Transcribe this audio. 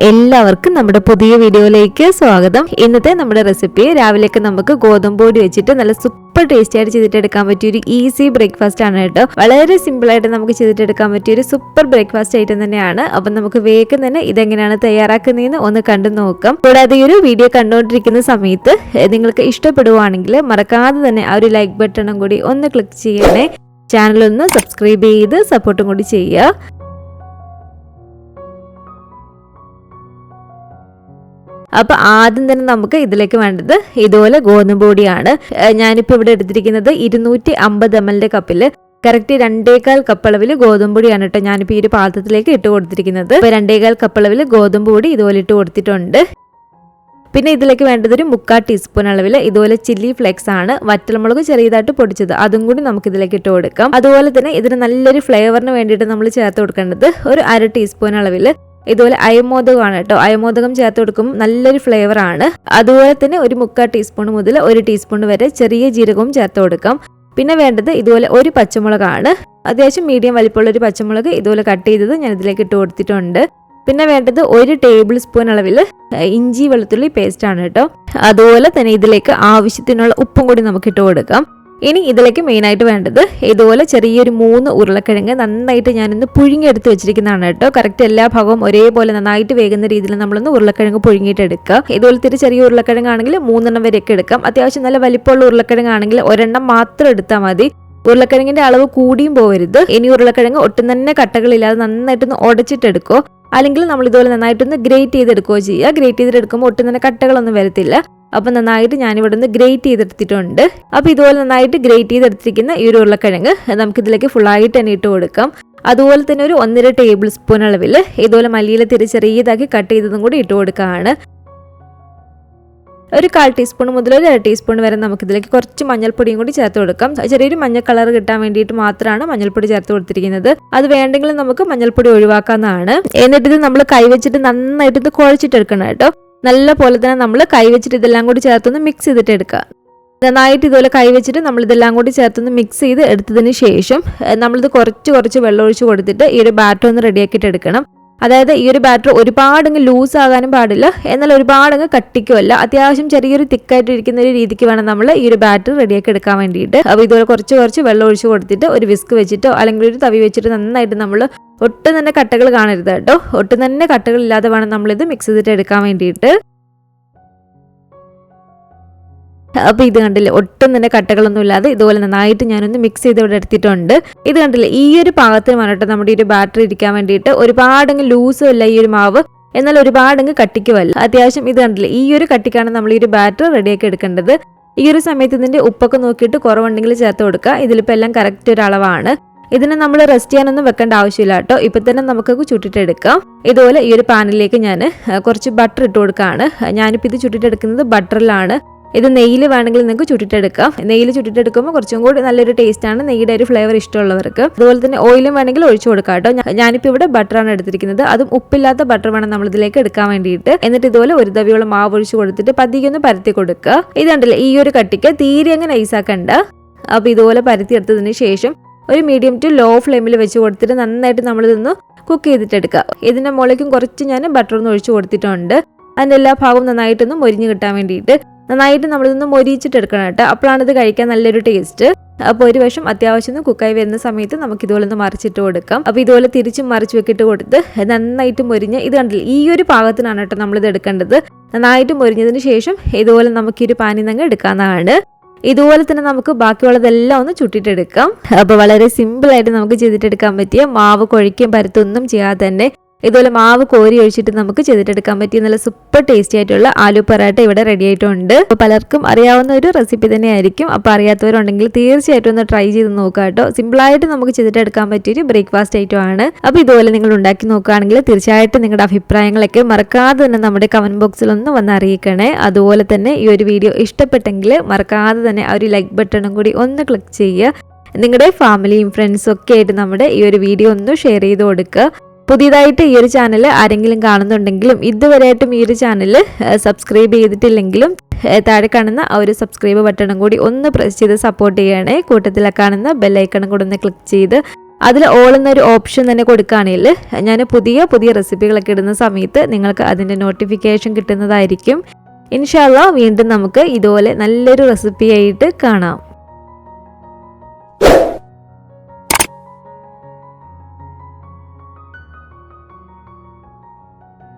എല്ലാവർക്കും നമ്മുടെ പുതിയ വീഡിയോയിലേക്ക് സ്വാഗതം. ഇന്നത്തെ നമ്മുടെ റെസിപ്പി രാവിലേക്ക് നമുക്ക് ഗോതമ്പ് പൊടി വെച്ചിട്ട് നല്ല സൂപ്പർ ടേസ്റ്റി ആയിട്ട് ചെയ്തിട്ടെടുക്കാൻ പറ്റിയ ഒരു ഈസി ബ്രേക്ക്ഫാസ്റ്റ് ആണ് കേട്ടോ. വളരെ സിമ്പിൾ ആയിട്ട് നമുക്ക് ചെയ്തിട്ടെടുക്കാൻ പറ്റിയ ഒരു സൂപ്പർ ബ്രേക്ക്ഫാസ്റ്റ് ഐറ്റം തന്നെയാണ്. അപ്പം നമുക്ക് വേഗം തന്നെ ഇതെങ്ങനെയാണ് തയ്യാറാക്കുന്നതെന്ന് ഒന്ന് കണ്ടു നോക്കാം. കൂടാതെ ഈ ഒരു വീഡിയോ കണ്ടുകൊണ്ടിരിക്കുന്ന സമയത്ത് നിങ്ങൾക്ക് ഇഷ്ടപ്പെടുവാണെങ്കിൽ മറക്കാതെ തന്നെ ആ ഒരു ലൈക്ക് ബട്ടണും കൂടി ഒന്ന് ക്ലിക്ക് ചെയ്യണേ. ചാനലൊന്ന് സബ്സ്ക്രൈബ് ചെയ്ത് സപ്പോർട്ടും കൂടി ചെയ്യുക. അപ്പോൾ ആദ്യം തന്നെ നമുക്ക് ഇതിലേക്ക് വേണ്ടത് ഇതുപോലെ ഗോതമ്പ് പൊടിയാണ്. ഞാനിപ്പോൾ ഇവിടെ എടുത്തിരിക്കുന്നത് 250 ml കപ്പിൽ കറക്റ്റ് 2.25 കപ്പ് അളവിൽ ഗോതമ്പ് പൊടിയാണ് കേട്ടോ ഞാനിപ്പോൾ ഈ ഒരു പാത്രത്തിലേക്ക് ഇട്ട് കൊടുത്തിരിക്കുന്നത്. ഇപ്പോൾ 2.25 കപ്പ് അളവിൽ ഗോതമ്പ് പൊടി ഇതുപോലെ ഇട്ട് കൊടുത്തിട്ടുണ്ട്. പിന്നെ ഇതിലേക്ക് വേണ്ടത് ഒരു 3/4 ടീസ്പൂൺ അളവിൽ ഇതുപോലെ ചില്ലി ഫ്ലേക്സ് ആണ്. വറ്റൽമുളക് ചെറിയതായിട്ട് പൊടിച്ചത്, അതും കൂടി നമുക്ക് ഇതിലേക്ക് ഇട്ട് കൊടുക്കാം. അതുപോലെ തന്നെ ഇതിന് നല്ലൊരു ഫ്ലേവറിന് വേണ്ടിയിട്ട് നമ്മൾ ചേർത്ത് കൊടുക്കേണ്ടത് ഒരു 1/2 ടീസ്പൂൺ അളവിൽ ഇതുപോലെ അയമോദകമാണ് കേട്ടോ. അയമോദകം ചേർത്ത് കൊടുക്കുമ്പോൾ നല്ലൊരു ഫ്ലേവർ ആണ്. അതുപോലെ തന്നെ ഒരു 3/4 ടീസ്പൂൺ മുതൽ 1 ടീസ്പൂൺ വരെ ചെറിയ ജീരകവും ചേർത്ത് കൊടുക്കാം. പിന്നെ വേണ്ടത് ഇതുപോലെ ഒരു പച്ചമുളകാണ്. അത്യാവശ്യം മീഡിയം വലിപ്പമുള്ള ഒരു പച്ചമുളക് ഇതുപോലെ കട്ട് ചെയ്തത് ഞാൻ ഇതിലേക്ക് ഇട്ട് കൊടുത്തിട്ടുണ്ട്. പിന്നെ വേണ്ടത് 1 ടേബിൾ സ്പൂൺ അളവിൽ ഇഞ്ചി വെളുത്തുള്ളി പേസ്റ്റ് ആണ് കേട്ടോ. അതുപോലെ തന്നെ ഇതിലേക്ക് ആവശ്യത്തിനുള്ള ഉപ്പും കൂടി നമുക്ക് ഇട്ട് കൊടുക്കാം. ഇനി ഇതിലേക്ക് മെയിനായിട്ട് വേണ്ടത് ഇതുപോലെ ചെറിയൊരു 3 ഉരുളക്കിഴങ്ങ് നന്നായിട്ട് ഞാനൊന്ന് പുഴുങ്ങിയെടുത്ത് വെച്ചിരിക്കുന്നതാണ് കേട്ടോ. കറക്റ്റ് എല്ലാ ഭാഗവും ഒരേപോലെ നന്നായിട്ട് വേകുന്ന രീതിയിൽ നമ്മളൊന്ന് ഉരുളക്കിഴങ്ങ് പുഴുങ്ങിയിട്ട് എടുക്കുക. ഇതുപോലത്തെ ചെറിയ ഉരുളക്കിഴങ്ങാണെങ്കിൽ 3 വരെയൊക്കെ എടുക്കാം. അത്യാവശ്യം നല്ല വലിപ്പമുള്ള ഉരുളക്കിഴങ്ങാണെങ്കിൽ 1 മാത്രം എടുത്താൽ മതി. ഉരുളക്കിഴങ്ങിന്റെ അളവ് കൂടിയും പോകരുത്. ഇനി ഉരുളക്കിഴങ്ങ് ഒട്ടും തന്നെ കട്ടകളില്ലാതെ നന്നായിട്ടൊന്ന് ഉടച്ചിട്ടെടുക്കോ, അല്ലെങ്കിൽ നമ്മൾ ഇതുപോലെ നന്നായിട്ടൊന്ന് ഗ്രേറ്റ് ചെയ്തെടുക്കുകയോ ചെയ്യുക. ഗ്രേറ്റ് ചെയ്തെടുക്കുമ്പോൾ ഒട്ടും തന്നെ കട്ടകളൊന്നും വരത്തില്ല. അപ്പം നന്നായിട്ട് ഞാനിവിടെ നിന്ന് ഗ്രേറ്റ് ചെയ്തെടുത്തിട്ടുണ്ട്. അപ്പോൾ ഇതുപോലെ നന്നായിട്ട് ഗ്രേറ്റ് ചെയ്തെടുത്തിരിക്കുന്ന ഈ ഒരു ഉരുളക്കിഴങ്ങ് നമുക്കിതിലേക്ക് ഫുള്ളായിട്ട് തന്നെ ഇട്ട് കൊടുക്കാം. അതുപോലെ തന്നെ ഒരു 1.5 ടേബിൾ സ്പൂൺ അളവിൽ ഇതുപോലെ മല്ലിയില ചെറിയതാക്കി കട്ട് ചെയ്തതും കൂടി ഇട്ട് കൊടുക്കുകയാണ്. ഒരു 1/4 ടീസ്പൂൺ മുതൽ ഒരു 1/2 ടീസ്പൂൺ വരെ നമുക്കിതിലേക്ക് കുറച്ച് മഞ്ഞൾപ്പൊടിയും കൂടി ചേർത്ത് കൊടുക്കാം. ചെറിയൊരു മഞ്ഞ കളർ കിട്ടാൻ വേണ്ടിയിട്ട് മാത്രമാണ് മഞ്ഞൾപ്പൊടി ചേർത്ത് കൊടുത്തിരിക്കുന്നത്. അത് വേണ്ടെങ്കിൽ നമുക്ക് മഞ്ഞൾപ്പൊടി ഒഴിവാക്കാവുന്നതാണ്. എന്നിട്ട് ഇത് നമ്മൾ കൈവച്ചിട്ട് നന്നായിട്ട് ഇത് കുഴച്ചിട്ടെടുക്കണം കേട്ടോ. നല്ല പോലെ തന്നെ നമ്മൾ കൈവച്ചിട്ട് ഇതെല്ലാം കൂടി ചേർത്തൊന്ന് മിക്സ് ചെയ്തിട്ട് എടുക്കുക. നന്നായിട്ട് ഇതുപോലെ കൈവച്ചിട്ട് നമ്മളിതെല്ലാം കൂടി ചേർത്തൊന്ന് മിക്സ് ചെയ്ത് എടുത്തതിന് ശേഷം നമ്മളിത് കുറച്ച് വെള്ളം ഒഴിച്ച് കൊടുത്തിട്ട് ഈ ഒരു ബാറ്റർ ഒന്ന് റെഡിയാക്കിയിട്ട് എടുക്കണം. അതായത് ഈ ഒരു ബാറ്റർ ഒരുപാടങ്ങ് ലൂസ് ആകാനും പാടില്ല, എന്നാൽ ഒരുപാടങ്ങ് കട്ടിക്കുമല്ല. അത്യാവശ്യം ചെറിയൊരു തിക്കായിട്ട് ഇരിക്കുന്ന ഒരു രീതിക്ക് വേണം നമ്മൾ ഈ ഒരു ബാറ്റർ റെഡിയാക്കി എടുക്കാൻ വേണ്ടിയിട്ട്. അപ്പോൾ ഇതുപോലെ കുറച്ച് വെള്ളം ഒഴിച്ച് കൊടുത്തിട്ട് ഒരു വിസ്ക് വെച്ചിട്ടോ അല്ലെങ്കിൽ ഒരു തവി വെച്ചിട്ട് നന്നായിട്ട് നമ്മൾ ഒട്ടും തന്നെ കട്ടകൾ കാണരുത് കേട്ടോ. ഒട്ടും തന്നെ കട്ടകളില്ലാതെ വേണം നമ്മളിത് മിക്സ് ചെയ്തിട്ട് എടുക്കാൻ വേണ്ടിയിട്ട്. അപ്പോൾ ഇത് കണ്ടില്ലേ, ഒട്ടും തന്നെ കട്ടകളൊന്നും ഇല്ലാതെ ഇതുപോലെ നന്നായിട്ട് ഞാനൊന്ന് മിക്സ് ചെയ്ത് ഇവിടെ എടുത്തിട്ടുണ്ട്. ഇത് കണ്ടില്ലേ, ഈ ഒരു പാകത്തിന് വേണം നമ്മുടെ ഈ ഒരു ബാറ്ററി ഇരിക്കാൻ വേണ്ടിയിട്ട്. ഒരുപാടങ്ങ് ലൂസും അല്ല ഈ ഒരു മാവ്, എന്നാൽ ഒരുപാടങ്ങ് കട്ടിക്കുമല്ല. അത്യാവശ്യം ഇത് കണ്ടില്ലേ, ഈ ഒരു കട്ടിക്കാണ് നമ്മൾ ഈ ഒരു ബാറ്റർ റെഡിയാക്കി എടുക്കേണ്ടത്. ഈ ഒരു സമയത്ത് ഇതിൻ്റെ ഉപ്പൊക്കെ നോക്കിയിട്ട് കുറവുണ്ടെങ്കിൽ ചേർത്ത് കൊടുക്കുക. ഇതിലിപ്പോൾ എല്ലാം കറക്റ്റ് ഒരു അളവാണ്. ഇതിനെ നമ്മൾ റെസ്റ്റ് ചെയ്യാനൊന്നും വെക്കേണ്ട ആവശ്യമില്ല കേട്ടോ. ഇപ്പം തന്നെ നമുക്ക് ചുട്ടിട്ടെടുക്കാം. ഇതുപോലെ ഈ ഒരു പാനിലേക്ക് ഞാൻ കുറച്ച് ബട്ടർ ഇട്ട് കൊടുക്കുകയാണ്. ഞാനിപ്പോൾ ഇത് ചുട്ടിട്ടെടുക്കുന്നത് ബട്ടറിലാണ്. ഇത് നെയ്യിൽ വേണമെങ്കിൽ നിങ്ങൾക്ക് ചുട്ടിട്ടെടുക്കാം. നെയ്യിൽ ചുട്ടിട്ടെടുക്കുമ്പോൾ കുറച്ചും കൂടി നല്ലൊരു ടേസ്റ്റാണ്, നെയ്യുടെ ഒരു ഫ്ലേവർ ഇഷ്ടമുള്ളവർക്ക്. അതുപോലെ തന്നെ ഓയിലും വേണമെങ്കിൽ ഒഴിച്ചു കൊടുക്കാം കേട്ടോ. ഞാനിപ്പോൾ ഇവിടെ ബട്ടറാണ് എടുത്തിരിക്കുന്നത്. അതും ഉപ്പില്ലാത്ത ബട്ടർ വേണം നമ്മൾ ഇതിലേക്ക് എടുക്കാൻ വേണ്ടിയിട്ട്. എന്നിട്ട് ഇതുപോലെ ഒരു തവിയോളം മാവ് ഒഴിച്ച് കൊടുത്തിട്ട് പതിയെ ഒന്ന് പരത്തി കൊടുക്കുക. ഇതുണ്ടല്ലേ, ഈ ഒരു കട്ടിക്ക് തീരെ അങ്ങ് നൈസാക്കണ്ട. അപ്പോൾ ഇതുപോലെ പരത്തി എടുത്തതിന് ശേഷം ഒരു മീഡിയം ടു ലോ ഫ്ലെയിമിൽ വെച്ച് കൊടുത്തിട്ട് നന്നായിട്ട് നമ്മളിതൊന്ന് കുക്ക് ചെയ്തിട്ടെടുക്കുക. ഇതിൻ്റെ മുകളിലേക്കും കുറച്ച് ഞാൻ ബട്ടർ ഒന്ന് ഒഴിച്ചു കൊടുത്തിട്ടുണ്ട്. അതിൻ്റെ എല്ലാ ഭാഗവും നന്നായിട്ടൊന്ന് മൊരിഞ്ഞ് കിട്ടാൻ വേണ്ടിയിട്ട് നന്നായിട്ട് നമ്മളിതൊന്ന് മൊരിച്ചിട്ടെടുക്കണം കേട്ടോ. അപ്പോഴാണ് ഇത് കഴിക്കാൻ നല്ലൊരു ടേസ്റ്റ്. അപ്പോൾ ഒരു വശം അത്യാവശ്യം ഒന്ന് കുക്കായി വരുന്ന സമയത്ത് നമുക്ക് ഇതുപോലെ ഒന്ന് മറിച്ചിട്ട് കൊടുക്കാം. അപ്പോൾ ഇതുപോലെ തിരിച്ചും മറിച്ച് വെക്കിട്ട് കൊടുത്ത് നന്നായിട്ട് മൊരിഞ്ഞ് ഇത് കണ്ടില്ല, ഈ ഒരു പാകത്തിനാണ് കേട്ടോ നമ്മളിത് എടുക്കേണ്ടത്. നന്നായിട്ട് മൊരിഞ്ഞതിന് ശേഷം ഇതുപോലെ നമുക്ക് ഈ ഒരു പാനിൽ നിന്ന് എടുക്കാവുന്നതാണ്. ഇതുപോലെ തന്നെ നമുക്ക് ബാക്കിയുള്ളതെല്ലാം ഒന്ന് ചുട്ടിട്ടെടുക്കാം. അപ്പോൾ വളരെ സിമ്പിളായിട്ട് നമുക്ക് ചെയ്തിട്ടെടുക്കാൻ പറ്റിയ, മാവ് കുഴയ്ക്കുകയും പരത്തൊന്നും ചെയ്യാതെ തന്നെ ഇതുപോലെ മാവ് കോരി ഒഴിച്ചിട്ട് നമുക്ക് ചെയ്തിട്ടെടുക്കാൻ പറ്റിയ നല്ല സൂപ്പർ ടേസ്റ്റി ആയിട്ടുള്ള ആലു പറാട്ട ഇവിടെ റെഡി ആയിട്ടുണ്ട്. അപ്പോൾ പലർക്കും അറിയാവുന്ന ഒരു റെസിപ്പി തന്നെയായിരിക്കും. അപ്പോൾ അറിയാത്തവരുണ്ടെങ്കിൽ തീർച്ചയായിട്ടും ഒന്ന് ട്രൈ ചെയ്ത് നോക്കുക കേട്ടോ. സിമ്പിളായിട്ട് നമുക്ക് ചെയ്തിട്ടെടുക്കാൻ പറ്റിയൊരു ബ്രേക്ക്ഫാസ്റ്റ് ഐറ്റം ആണ്. അപ്പോൾ ഇതുപോലെ നിങ്ങൾ ഉണ്ടാക്കി നോക്കുകയാണെങ്കിൽ തീർച്ചയായിട്ടും നിങ്ങളുടെ അഭിപ്രായങ്ങളൊക്കെ മറക്കാതെ തന്നെ നമ്മുടെ കമന്റ് ബോക്സിൽ ഒന്ന് വന്ന് അറിയിക്കണേ. അതുപോലെ തന്നെ ഈ ഒരു വീഡിയോ ഇഷ്ടപ്പെട്ടെങ്കിൽ മറക്കാതെ തന്നെ ആ ഒരു ലൈക്ക് ബട്ടണും കൂടി ഒന്ന് ക്ലിക്ക് ചെയ്യുക. നിങ്ങളുടെ ഫാമിലിയും ഫ്രണ്ട്സും ഒക്കെ ആയിട്ട് നമ്മുടെ ഈ ഒരു വീഡിയോ ഒന്ന് ഷെയർ ചെയ്ത് കൊടുക്കുക. പുതിയതായിട്ട് ഈ ഒരു ചാനൽ ആരെങ്കിലും കാണുന്നുണ്ടെങ്കിലും ഇതുവരെയായിട്ടും ഈ ഒരു ചാനൽ സബ്സ്ക്രൈബ് ചെയ്തിട്ടില്ലെങ്കിലും താഴെ കാണുന്ന ആ ഒരു സബ്സ്ക്രൈബ് ബട്ടണും കൂടി ഒന്ന് പ്രസ് ചെയ്ത് സപ്പോർട്ട് ചെയ്യണേ. കൂട്ടത്തിൽ കാണുന്ന ബെല്ലൈക്കണും കൂടി ഒന്ന് ക്ലിക്ക് ചെയ്ത് അതിൽ ഓൾ എന്നൊരു ഓപ്ഷൻ തന്നെ കൊടുക്കുകയാണെങ്കിൽ ഞാൻ പുതിയ പുതിയ റെസിപ്പികളൊക്കെ ഇടുന്ന സമയത്ത് നിങ്ങൾക്ക് അതിൻ്റെ നോട്ടിഫിക്കേഷൻ കിട്ടുന്നതായിരിക്കും. ഇൻഷാ അല്ലാഹ് വീണ്ടും നമുക്ക് ഇതുപോലെ നല്ലൊരു റെസിപ്പിയായിട്ട് കാണാം.